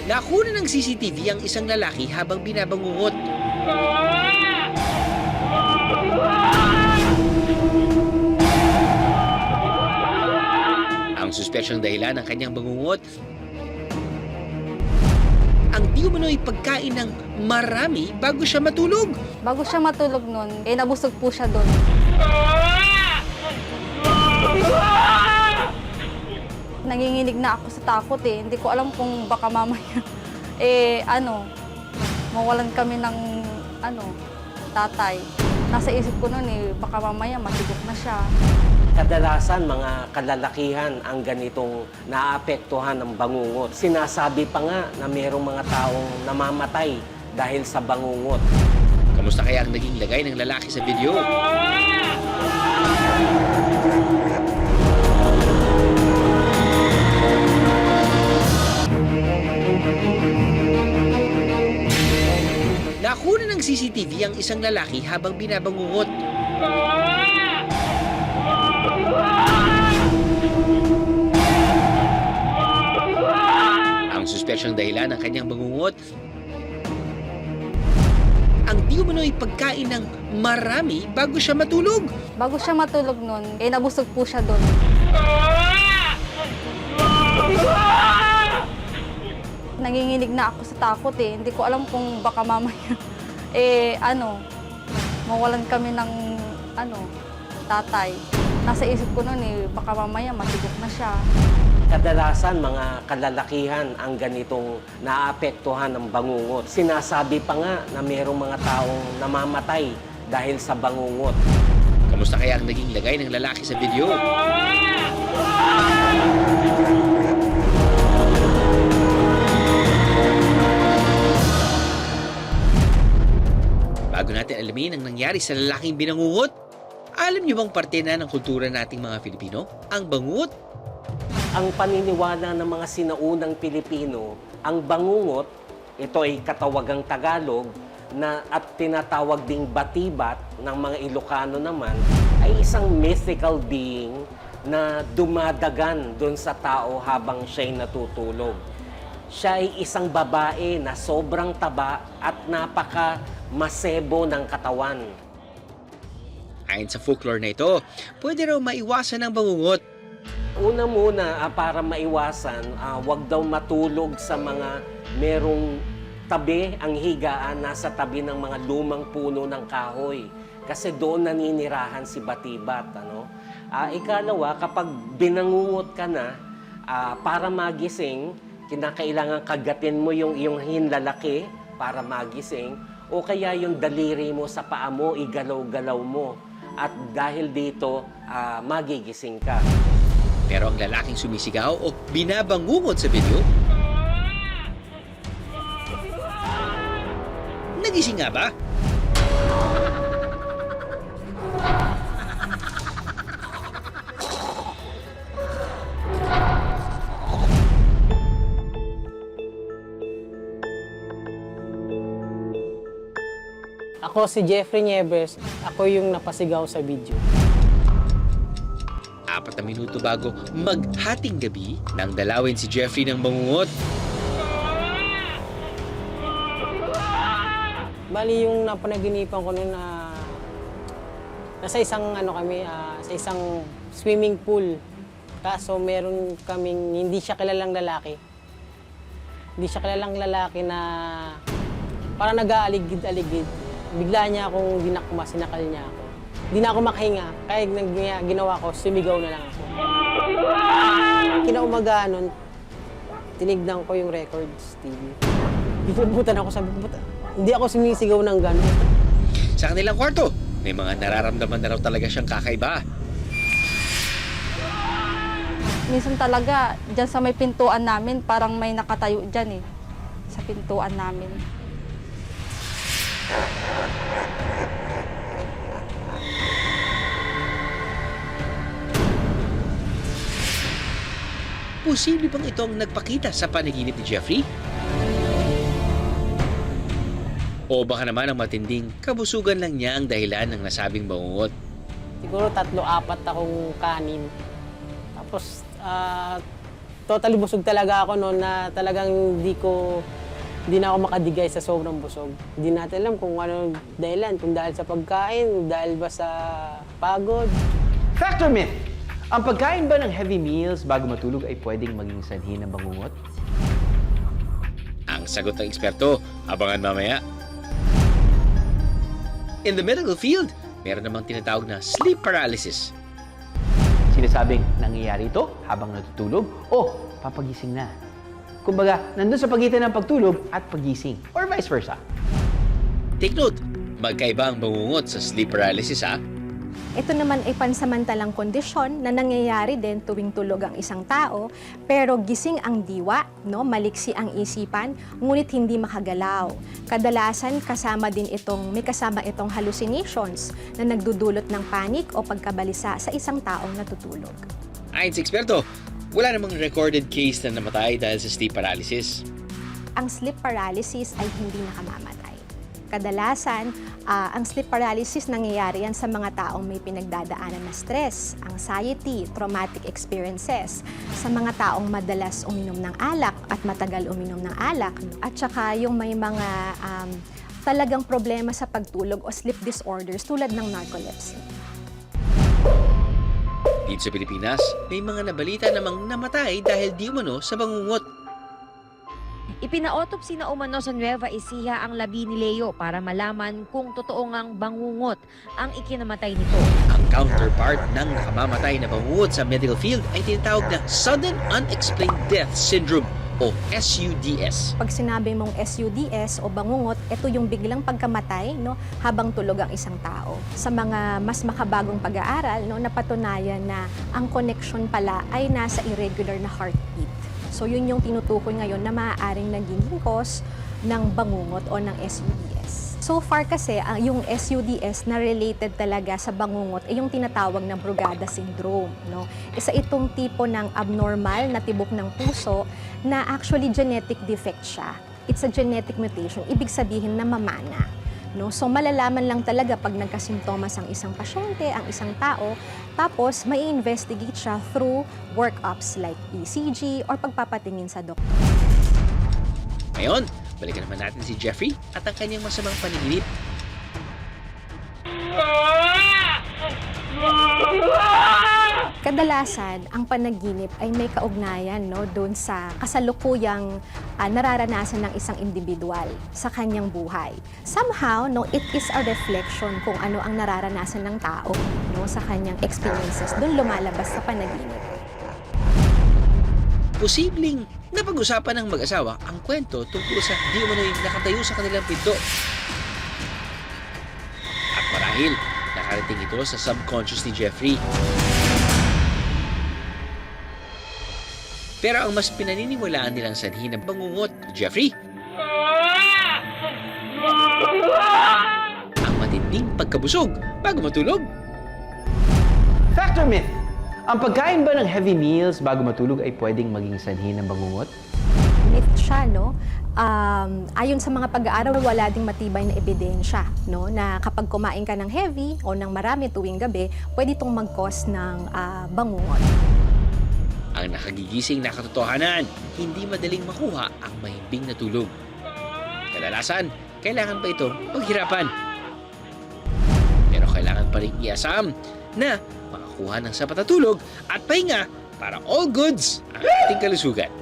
Nakuna ng CCTV ang isang lalaki habang binabangungot. Ang suspetsyong dahilan ng kanyang bangungot, ang di umano'y pagkain ng marami bago siya matulog. Bago siya matulog nun, nabusog po siya doon. Nanginginig na ako sa takot eh. Hindi ko alam kung baka mamaya, mawalan kami ng, tatay. Nasa isip ko nun baka mamaya matigok na siya. Kadalasan mga kalalakihan ang ganitong naapektuhan ng bangungot. Sinasabi pa nga na mayroong mga taong namamatay dahil sa bangungot. Kamusta kaya ang naging lagay ng lalaki sa video? Nakuna ng CCTV ang isang lalaki habang binabangungot. Ang suspetsyong dahilan ng kanyang bangungot, ang di umano'y pagkain ng marami bago siya matulog. Bago siya matulog nun, nabusog po siya doon. Nanginginig na ako sa takot eh. Hindi ko alam kung baka mamaya, mawalan kami ng, tatay. Nasa isip ko nun baka mamaya matigok na siya. Kadalasan mga kalalakihan ang ganitong naapektuhan ng bangungot. Sinasabi pa nga na mayroong mga taong namamatay dahil sa bangungot. Kamusta kaya ang naging lagay ng lalaki sa video? Bago natin alamin ang nangyari sa lalaking binangungot, alam niyo bang parte na ng kultura nating mga Filipino ang bangungot? Ang paniniwala ng mga sinaunang Pilipino, ang bangungot, ito ay katawagang Tagalog, at tinatawag ding batibat ng mga Ilocano naman, ay isang mythical being na dumadagan doon sa tao habang siya'y natutulog. Siya ay isang babae na sobrang taba at napaka-masebo ng katawan. Ayon sa folklore na ito, pwede raw maiwasan ang bangungot. Una muna, para maiwasan, wag daw matulog sa mga merong tabi, ang higaan nasa tabi ng mga lumang puno ng kahoy. Kasi doon naninirahan si batibat. Ikalawa, kapag binangungot ka na, para magising, kinakailangan kagatin mo yung iyong hinlalaki para magising, o kaya yung daliri mo sa paa mo, igalaw-galaw mo. At dahil dito, magigising ka. Pero ang lalaking sumisigaw o binabangungot sa video, nagising nga ba? Ako si Jeffrey Nieves, ako yung napasigaw sa video. 4 na minuto bago maghating gabi nang dalawin si Jeffrey ng bangungot. Bali yung napanaginipan ko noon na nasa isang sa isang swimming pool. Kaso meron kaming hindi siya kilalang lalaki. Hindi siya kilalang lalaki na parang nag-aaligid-aligid. Bigla niya akong dinakma, sinakal niya ako. Hindi na ako makahinga. Kaya ginawa ko, sumigaw na lang ako. Kinaumaga nun, tinignan ko yung records TV. Binubutan ako, sabi ko, hindi ako sumisigaw ng gano'n. Sa kanilang kwarto, may mga nararamdaman na raw talaga siyang kakaiba. Minsan talaga, dyan sa may pintuan namin, parang may nakatayo dyan sa pintuan namin. Posible bang ito ang nagpakita sa panaginip ni Jeffrey? O baka naman ang matinding kabusugan lang niya ang dahilan ng nasabing bangungot? Siguro 3-4 akong kanin. Tapos totally busog talaga ako noon na talagang hindi na ako makadigay sa sobrang busog. Hindi natin alam kung ano dahilan, kung dahil sa pagkain, dahil ba sa pagod. Fact or myth? Ang pagkain ba ng heavy meals bago matulog ay pwedeng maging sanhi ng bangungot? Ang sagot ng eksperto, abangan mamaya. In the medical field, meron namang tinatawag na sleep paralysis. Sinasabing nangyayari ito habang natutulog o papagising na. Kumbaga, nandun sa pagitan ng pagtulog at pagising or vice versa. Take note, magkaiba ang bangungot sa sleep paralysis ha. Ito naman ay pansamantalang kondisyon na nangyayari din tuwing tulog ang isang tao, pero gising ang diwa, no? Maliksi ang isipan, ngunit hindi makagalaw. Kadalasan may kasama itong hallucinations na nagdudulot ng panic o pagkabalisa sa isang taong natutulog. Ayon sa eksperto, wala namang recorded case na namatay dahil sa sleep paralysis. Ang sleep paralysis ay hindi nakamamatay. Kadalasan, ang sleep paralysis nangyayari yan sa mga taong may pinagdadaanan na stress, anxiety, traumatic experiences, sa mga taong madalas uminom ng alak at matagal uminom ng alak, at saka yung may mga talagang problema sa pagtulog o sleep disorders tulad ng narcolepsy. Dito sa Pilipinas, may mga nabalita namang namatay dahil di umano sa bangungot. Ipina-autopsy na umano sa Nueva Ecija ang labi ni Leo para malaman kung totoo ngang bangungot ang ikinamatay nito. Ang counterpart ng nakamamatay na bangungot sa medical field ay tinatawag na Sudden Unexplained Death Syndrome o SUDS. Pag sinabi mong SUDS o bangungot, ito yung biglang pagkamatay, no, habang tulog ang isang tao. Sa mga mas makabagong pag-aaral, no, napatunayan na ang connection pala ay nasa irregular na heartbeat. So yun yung tinutukoy ngayon na maaaring naging cause ng bangungot o ng SUDS. So far kasi, yung SUDS na related talaga sa bangungot ay yung tinatawag na Brugada syndrome. No? Isa itong tipo ng abnormal na tibok ng puso na actually genetic defect siya. It's a genetic mutation, ibig sabihin na mamana. No? So malalaman lang talaga pag nagkasimptomas ang isang pasyente, ang isang tao, tapos may investigate siya through workups like ECG or pagpapatingin sa doktor. Ngayon, balikan naman natin si Jeffrey at ang kanyang masamang panaginip. Kadalasan, ang panaginip ay may kaugnayan, no, doon sa kasalukuyang nararanasan ng isang individual sa kanyang buhay. Somehow, no, it is a reflection kung ano ang nararanasan ng tao, no, sa kanyang experiences. Doon lumalabas sa panaginip. Posibleng napag-usapan ng mag-asawa ang kwento tungkol sa di umano'y nakatayo sa kanilang pinto. At marahil, nakarating ito sa subconscious ni Jeffrey. Pero ang mas pinaniniwalaan nilang sanhi ng bangungot ni Jeffrey, ang matinding pagkabusog bago matulog. Fact or myth? Ang pagkain ba ng heavy meals bago matulog ay pwedeng maging sanhi ng bangungot? Myth siya, no? Ayon sa mga pag-aaral, wala ding matibay na ebidensya, no, na kapag kumain ka ng heavy o ng marami tuwing gabi, pwede itong mag-cause ng bangungot. Ang nakagigising na katotohanan, hindi madaling makuha ang mahimbing na tulog. Kadalasan, kailangan pa itong paghirapan. Pero kailangan pa rin iasam na makakuha ng sapat na tulog at pahinga para all goods ang ating kalusugan.